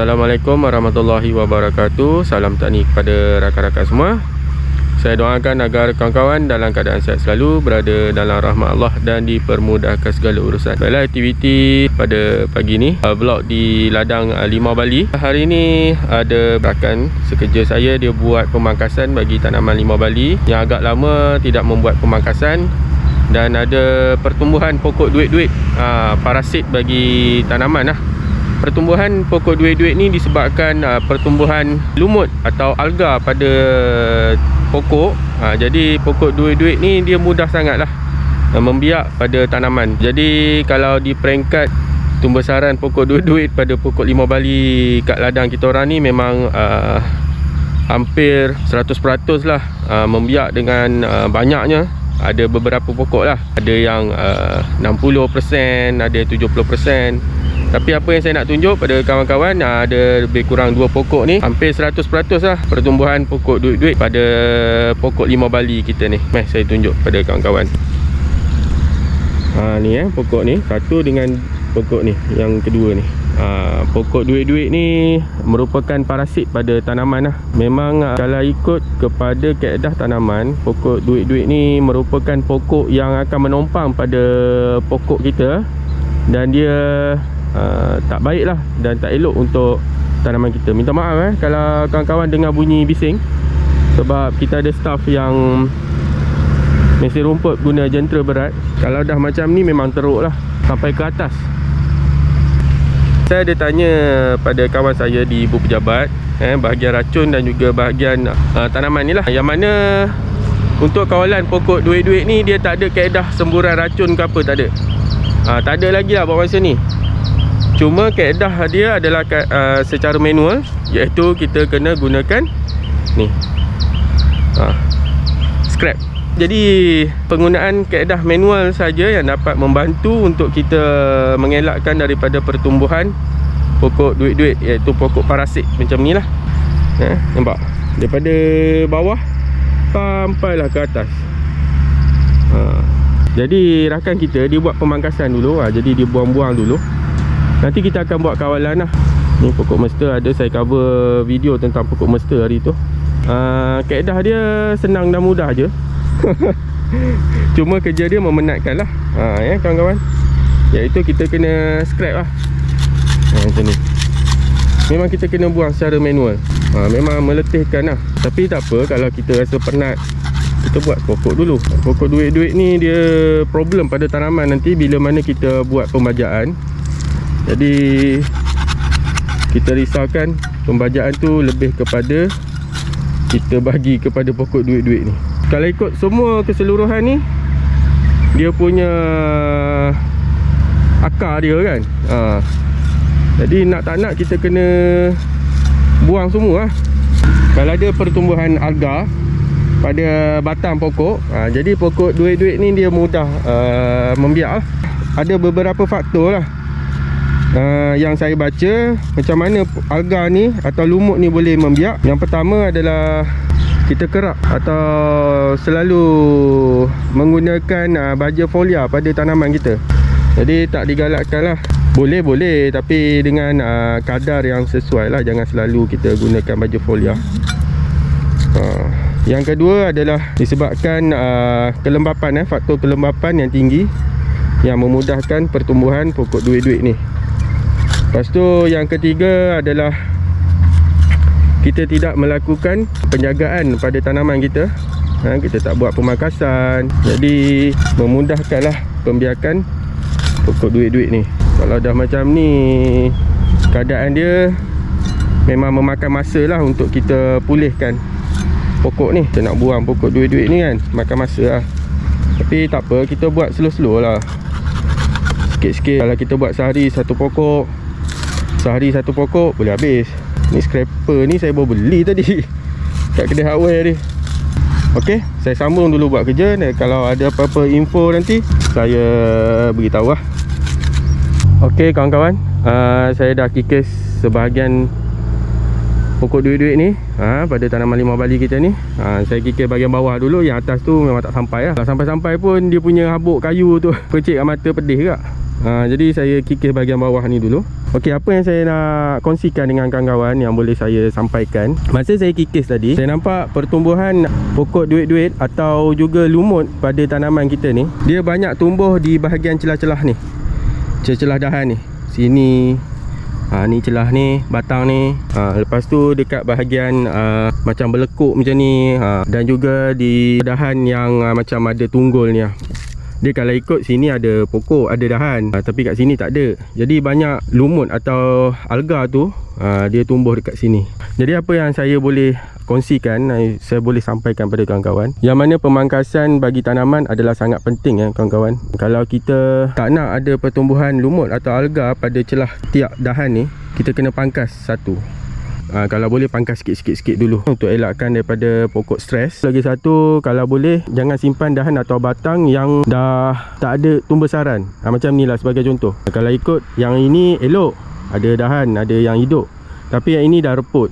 Assalamualaikum warahmatullahi wabarakatuh. Salam tani kepada rakan-rakan semua. Saya doakan agar kawan-kawan dalam keadaan sihat selalu, berada dalam rahmat Allah dan dipermudahkan segala urusan. Baiklah, aktiviti pada pagi ni vlog di ladang limau Bali. Hari ni ada rakan sekerja saya, dia buat pemangkasan bagi tanaman limau Bali yang agak lama tidak membuat pemangkasan. Dan ada pertumbuhan pokok duit-duit, parasit bagi tanaman lah. Pertumbuhan pokok duit-duit ni disebabkan pertumbuhan lumut atau alga pada pokok. Jadi pokok duit-duit ni dia mudah sangat lah membiak pada tanaman. Jadi kalau di peringkat tumbesaran pokok duit-duit pada pokok limau Bali kat ladang kita orang ni memang hampir 100% lah membiak dengan banyaknya. Ada beberapa pokok lah, ada yang 60%, ada 70%. Tapi apa yang saya nak tunjuk pada kawan-kawan, ada lebih kurang 2 pokok ni hampir 100% lah pertumbuhan pokok duit-duit pada pokok limau Bali kita ni. Mari saya tunjuk pada kawan-kawan. Ni pokok ni satu dengan pokok ni yang kedua ni. Pokok duit-duit ni merupakan parasit pada tanaman lah. Memang kalau ikut kepada kaedah tanaman, pokok duit-duit ni merupakan pokok yang akan menompang pada pokok kita. Dan dia tak baik lah dan tak elok untuk tanaman kita. Minta maaf kalau kawan-kawan dengar bunyi bising, sebab kita ada staff yang mesin rumput guna jentera berat. Kalau dah macam ni memang teruk lah sampai ke atas. Saya ada tanya pada kawan saya di ibu pejabat, bahagian racun dan juga bahagian tanaman ni lah, yang mana untuk kawalan pokok duit-duit ni dia tak ada kaedah semburan racun ke apa, tak ada. Tak ada lagi lah buat masa ni. Cuma kaedah dia adalah secara manual, iaitu kita kena gunakan ni, scrap. Jadi penggunaan kaedah manual saja yang dapat membantu untuk kita mengelakkan daripada pertumbuhan pokok duit-duit, iaitu pokok parasit macam ni lah. Nampak? Daripada bawah sampailah ke atas. Jadi rakan kita dia buat pemangkasan dulu. Jadi dia buang-buang dulu. Nanti kita akan buat kawalan lah. Ni pokok mesta, ada saya cover video tentang pokok mesta hari tu. Kaedah dia senang dan mudah je. Cuma kerja dia memenatkan lah, ya kawan-kawan. Iaitu kita kena scrap lah, macam ni. Memang kita kena buang secara manual. Memang meletihkan lah. Tapi tak apa, kalau kita rasa penat, kita buat pokok dulu. Pokok duit-duit ni dia problem pada tanaman nanti bila mana kita buat pembajaan. Jadi kita risaukan pembajaan tu lebih kepada kita bagi kepada pokok duit-duit ni. Kalau ikut semua keseluruhan ni, dia punya akar dia kan, jadi nak tak nak kita kena buang semua lah. Kalau ada pertumbuhan alga pada batang pokok, jadi pokok duit-duit ni dia mudah membiak lah. Ada beberapa faktor lah yang saya baca macam mana alga ni atau lumut ni boleh membiak. Yang pertama adalah kita kerap atau selalu menggunakan baja folia pada tanaman kita. Jadi tak digalakkan lah. Boleh tapi dengan kadar yang sesuai lah. Jangan selalu kita gunakan baja folia. Yang kedua adalah disebabkan kelembapan, faktor kelembapan yang tinggi yang memudahkan pertumbuhan pokok duit-duit ni. Lepas tu yang ketiga adalah kita tidak melakukan penjagaan pada tanaman kita. Kita tak buat pemangkasan. Jadi memudahkanlah pembiakan pokok duit-duit ni. Kalau dah macam ni keadaan dia, memang memakan masa lah untuk kita pulihkan pokok ni. Kita nak buang pokok duit-duit ni kan, makan masa lah. Tapi tak apa, kita buat slow-slow lah, sikit-sikit. Kalau kita buat sehari satu pokok, boleh habis. Ni scraper ni saya baru beli tadi kat kedai hardware ni. Okey, saya sambung dulu buat kerja. Dan kalau ada apa-apa info nanti saya beritahu lah. Okey kawan-kawan, saya dah kikis sebahagian pokok duit-duit ni pada tanaman limau Bali kita ni. Saya kikis bahagian bawah dulu. Yang atas tu memang tak sampai lah. Kalau sampai-sampai pun dia punya habuk kayu tu percik kat mata, pedih kak. Jadi saya kikis bahagian bawah ni dulu. Okey, apa yang saya nak kongsikan dengan kawan-kawan yang boleh saya sampaikan. Masa saya kikis tadi, saya nampak pertumbuhan pokok duit-duit atau juga lumut pada tanaman kita ni. Dia banyak tumbuh di bahagian celah-celah ni, celah-celah dahan ni. Sini, ni celah ni, batang ni. Lepas tu dekat bahagian macam berlekuk macam ni. Dan juga di dahan yang macam ada tunggul ni. Dia kalau ikut sini ada pokok, ada dahan, tapi kat sini tak ada. Jadi banyak lumut atau alga tu dia tumbuh dekat sini. Jadi apa yang saya boleh kongsikan, saya boleh sampaikan pada kawan-kawan, yang mana pemangkasan bagi tanaman adalah sangat penting ya kawan-kawan. Kalau kita tak nak ada pertumbuhan lumut atau alga pada celah tiap dahan ni, kita kena pangkas satu. Kalau boleh pangkas sikit-sikit dulu untuk elakkan daripada pokok stres. Lagi satu, kalau boleh jangan simpan dahan atau batang yang dah tak ada tumbesaran. Macam ni lah sebagai contoh. Kalau ikut yang ini elok, ada dahan, ada yang hidup, tapi yang ini dah reput.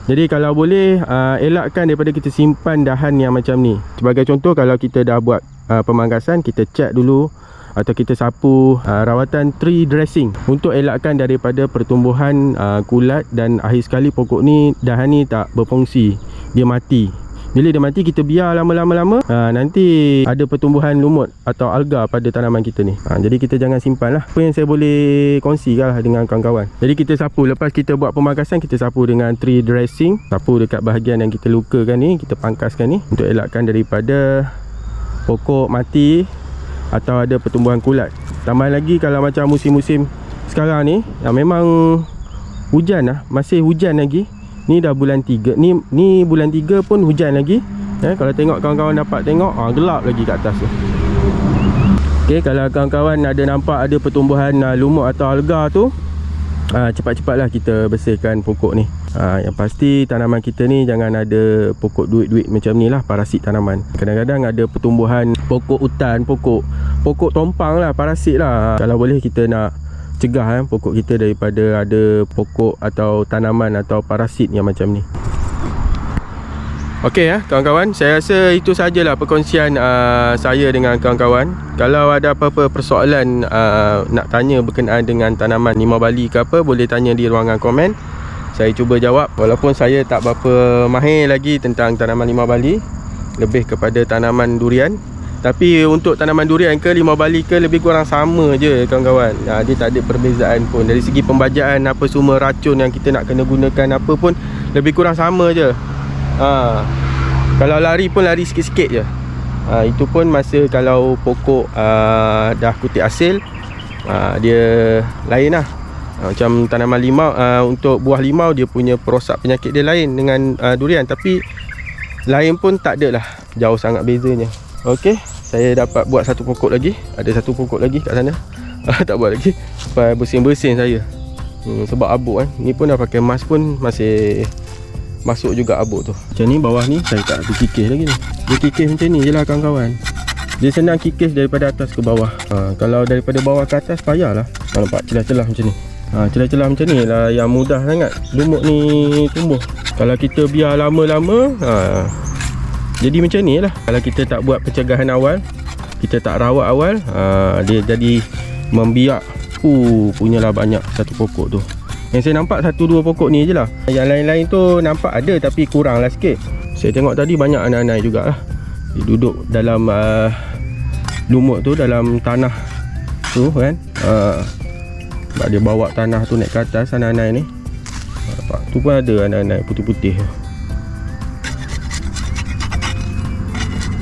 Jadi kalau boleh elakkan daripada kita simpan dahan yang macam ni. Sebagai contoh, kalau kita dah buat pemangkasan, kita cat dulu atau kita sapu rawatan tree dressing untuk elakkan daripada pertumbuhan kulat, dan akhir sekali pokok ni, dahan ni tak berfungsi, dia mati. Bila dia mati, kita biar lama-lama nanti ada pertumbuhan lumut atau alga pada tanaman kita ni. Jadi kita jangan simpan lah. Apa yang saya boleh kongsikan dengan kawan-kawan. Jadi kita sapu, lepas kita buat pemangkasan, kita sapu dengan tree dressing. Sapu dekat bahagian yang kita lukakan ni, kita pangkaskan ni untuk elakkan daripada pokok mati atau ada pertumbuhan kulat. Tambah lagi kalau macam musim-musim sekarang ni, memang hujan lah, masih hujan lagi. Ni dah bulan 3. Ni bulan 3 pun hujan lagi. Kalau tengok kawan-kawan dapat tengok, gelap lagi kat atas tu. Okey, kalau kawan-kawan ada nampak ada pertumbuhan lumut atau alga tu, cepat-cepatlah kita bersihkan pokok ni. Yang pasti tanaman kita ni jangan ada pokok duit-duit macam ni lah, parasit tanaman. Kadang-kadang ada pertumbuhan pokok hutan, pokok tompang lah, parasit lah. Kalau boleh kita nak cegah pokok kita daripada ada pokok atau tanaman atau parasit yang macam ni. Okey kawan-kawan, saya rasa itu sajalah perkongsian saya dengan kawan-kawan. Kalau ada apa-apa persoalan nak tanya berkenaan dengan tanaman limau Bali ke apa, boleh tanya di ruangan komen. Saya cuba jawab, walaupun saya tak berapa mahir lagi tentang tanaman limau Bali, lebih kepada tanaman durian. Tapi untuk tanaman durian ke limau Bali ke, lebih kurang sama je kawan-kawan. Dia tak ada perbezaan pun. Dari segi pembajaan apa semua, racun yang kita nak kena gunakan apa pun, lebih kurang sama je. Kalau lari pun lari sikit-sikit je. Itu pun masa kalau pokok dah kutip hasil, dia lain lah. Macam tanaman limau, untuk buah limau dia punya perosak penyakit dia lain dengan durian. Tapi lain pun tak ada lah, jauh sangat bezanya. Okey, saya dapat buat satu pokok lagi. Ada satu pokok lagi kat sana. Tak buat lagi, supaya bersin-bersin saya. Sebab abuk kan. Ni pun dah pakai mask pun masih masuk juga abuk tu. Macam ni bawah ni saya tak ada kikis lagi ni. Dia kikis macam ni je lah kawan-kawan. Dia senang kikis daripada atas ke bawah. Kalau daripada bawah ke atas payahlah. Nampak celah-celah macam ni. Celah-celah macam ni lah yang mudah sangat lumut ni tumbuh. Kalau kita biar lama-lama, jadi macam ni lah. Kalau kita tak buat pencegahan awal, kita tak rawat awal, dia jadi membiak. Punyalah banyak satu pokok tu. Yang saya nampak 1-2 pokok ni je lah. Yang lain-lain tu nampak ada tapi kurang lah sikit. Saya tengok tadi banyak anai-anai jugalah. Dia duduk dalam lumut tu, dalam tanah tu kan. Sebab dia bawa tanah tu naik ke atas, anai-anai ni. Nampak tu pun ada anai-anai putih-putih.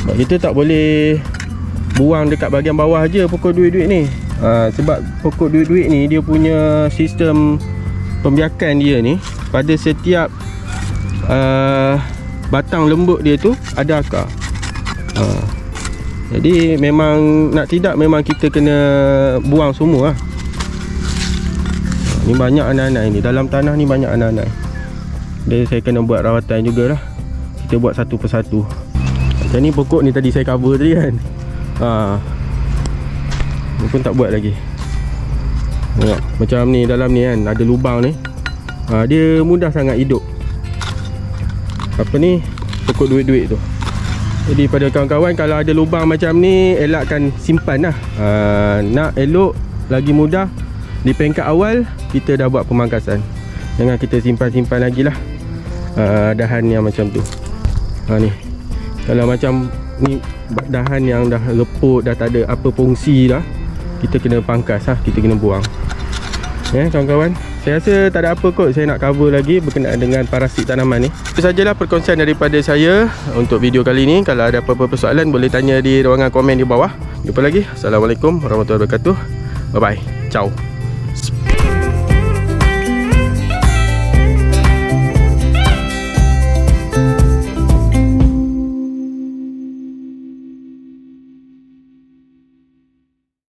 Sebab kita tak boleh buang dekat bahagian bawah je pokok duit-duit ni. Sebab pokok duit-duit ni dia punya sistem pembiakan dia ni, pada setiap batang lembut dia tu ada akar. Jadi memang nak tidak, memang kita kena buang semua lah. Ni banyak anak-anak ni, dalam tanah ni banyak anak-anak. Jadi saya kena buat rawatan jugalah. Kita buat satu persatu. Macam ni pokok ni tadi saya cover tadi kan. Ni pun tak buat lagi. Tengok, macam ni dalam ni kan, ada lubang ni. Dia mudah sangat hidup. Apa ni, pokok duit-duit tu. Jadi pada kawan-kawan, kalau ada lubang macam ni, elakkan simpan lah. Nak elok, lagi mudah, di peringkat awal kita dah buat pemangkasan. Jangan kita simpan-simpan lagi lah dahan yang macam tu. Ni kalau macam ni dahan yang dah reput, dah tak ada apa fungsi dah, kita kena pangkas lah, kita kena buang. Kawan-kawan, saya rasa tak ada apa kot saya nak cover lagi berkenaan dengan parasit tanaman ni. Itu sajalah perkongsian daripada saya untuk video kali ni. Kalau ada apa-apa persoalan boleh tanya di ruangan komen di bawah. Jumpa lagi. Assalamualaikum warahmatullahi wabarakatuh. Bye bye. Ciao.